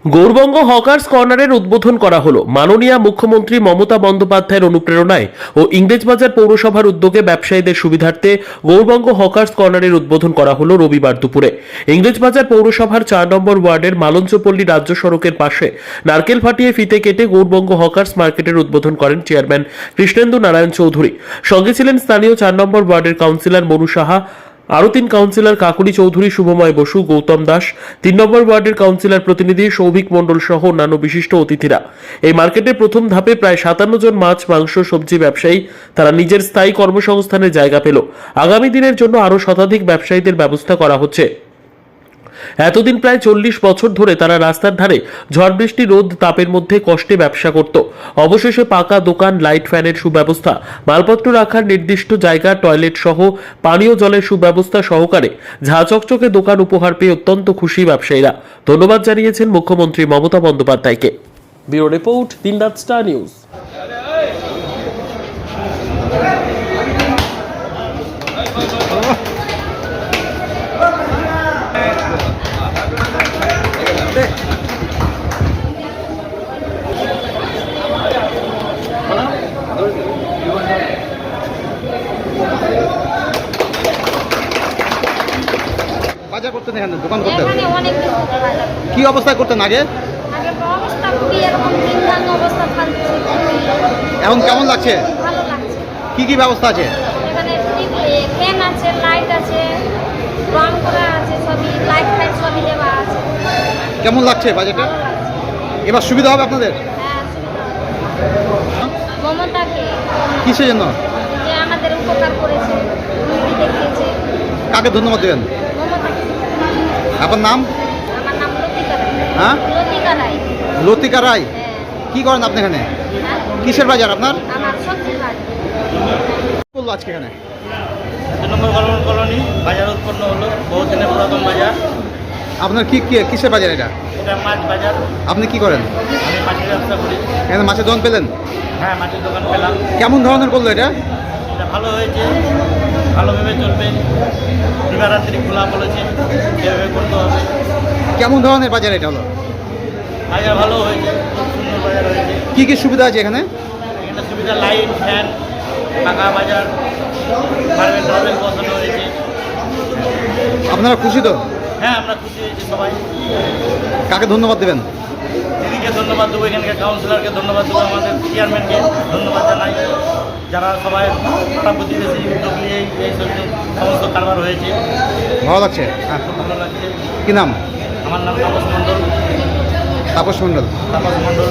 Gour Banga hawkers কর্নারের উদ্বোধন করা হলো। মাননীয় মুখ্যমন্ত্রী মমতা বন্দ্যোপাধ্যায়ের অনুপ্রেরণায় ও ইংরেজবাজার পৌরসভার উদ্যোগে ব্যবসায়ীদের সুবিধার্থে গৌরবঙ্গ হকার্স কর্নারের উদ্বোধন করা হলো রবিবার দুপুরে। ইংরেজবাজার পৌরসভার 4 নম্বর ওয়ার্ডের মালঞ্চপল্লী রাজ্য সড়কের পাশে নারকেল ফাটিয়ে ফিতে কেটে গৌরবঙ্গ হকার্স মার্কেটের উদ্বোধন করেন চেয়ারম্যান কৃষ্ণেন্দু নারায়ণ চৌধুরী। সঙ্গে ছিলেন স্থানীয় 4 নম্বর ওয়ার্ডের কাউন্সিলর মনু সাহা, আরও 3 কাউন্সিলর কাকুলি চৌধুরী, শুভময় বসু, গৌতম দাস, 3 নম্বর ওয়ার্ডের কাউন্সিলর প্রতিনিধি সৌভিক মণ্ডল সহ অন্যান্য বিশিষ্ট অতিথিরা। এই মার্কেটের প্রথম ধাপে প্রায় 57 জন মাছ, মাংস, সবজি ব্যবসায়ী তারা নিজের স্থায়ী কর্মসংস্থানের জায়গা পেল। আগামী দিনের জন্য আরও শতাধিক ব্যবসায়ীদের ব্যবস্থা করা হচ্ছে। এতদিন প্রায় 40 বছর ধরে তারা রাস্তার ধারে ঝড় বৃষ্টি, রোদ, তাপের মধ্যে কষ্টে ব্যবসা করত। অবশেষে পাকা দোকান, লাইট, ফ্যানের সুব্যবস্থা, মালপত্র রাখার নির্দিষ্ট জায়গা, টয়লেট সহ পানীয় জলের সুব্যবস্থা সহকারে ঝা চকচকে দোকান উপহার পেয়ে অত্যন্ত খুশি ব্যবসায়ীরা। ধন্যবাদ জানিয়েছেন মুখ্যমন্ত্রী মমতা বন্দ্যোপাধ্যায়কে। ব্যুরো রিপোর্ট, দিনরাত স্টার নিউজ। বাজার করতেন এখানে, দোকান করতেন? এখানে অনেক কিছু বাজার। কি অবস্থায় করতেন আগে? আগে অবস্থা খুবই এরকম তিনখান অবস্থা থাকছে। এখন কেমন লাগছে? ভালো লাগছে। কি কি ব্যবস্থা আছে? এখানে ফ্যান আছে, লাইট আছে, রং করা আছে, সবই লাইট ফাইট সবই দেওয়া আছে। কেমন লাগছে বাজারটা? ভালো লাগছে। এবার সুবিধা হবে আপনাদের? হ্যাঁ, মমতাকে কিসের জন্য? যে আমাদের উপকার করেছে, উন্নতি দেখিয়েছে। কাকে ধন্যবাদ দেবেন? মমতাকে। আপনার নাম? আমার নাম লতিকা রায়। হ্যাঁ, লতিকা রায়। লতিকা রায়। হ্যাঁ। কি করেন আপনি এখানে? হ্যাঁ, কিসের বাজার আপনার? আমার সবজি বাড়ি। বললো আজকে এখানে 2 নম্বর কলোনি বাজার উৎপন্ন হলো, বহুদিনের পুরাতন বাজার। আপনার কিসের বাজার এটা? এটা মাছ বাজার। আপনি কি করেন? আমি মাছের ব্যবসা করি। এখানে মাছের দোকান পেলেন? হ্যাঁ, মাছের দোকান পেলাম। কেমন ধরনের করলো এটা? এটা ভালো হয়েছে, ভালোভাবে চলবে। দিবারাত্রি খোলা বলেছে, সেভাবে করতে হবে। কেমন ধরনের বাজার এটা হলো? বাজার ভালো হয়েছে, খুব সুন্দর বাজার হয়েছে। কি কি সুবিধা আছে এখানে? এখানে সুবিধা লাইট, ফ্যান, পাকা বাজার, মার্বেল টার্বেল বসানো হয়েছে। আপনারা খুশি তো? হ্যাঁ, আমরা খুশি হয়েছি সবাই। কাকে ধন্যবাদ দেবেন? দিদিকে ধন্যবাদ দেবো, এখানকার কাউন্সিলরকে ধন্যবাদ দেবো, আমাদের চেয়ারম্যানকে ধন্যবাদ জানাই, যারা সবাই পাড়া প্রতিবেশী উদ্যোগ নিয়ে এই সমস্ত কারবার হয়েছে। ভালো লাগছে? হ্যাঁ। খুব ভালো লাগছে। কি নাম? আমার নাম তাপস মণ্ডল। তাপস মণ্ডল। তাপস মণ্ডল।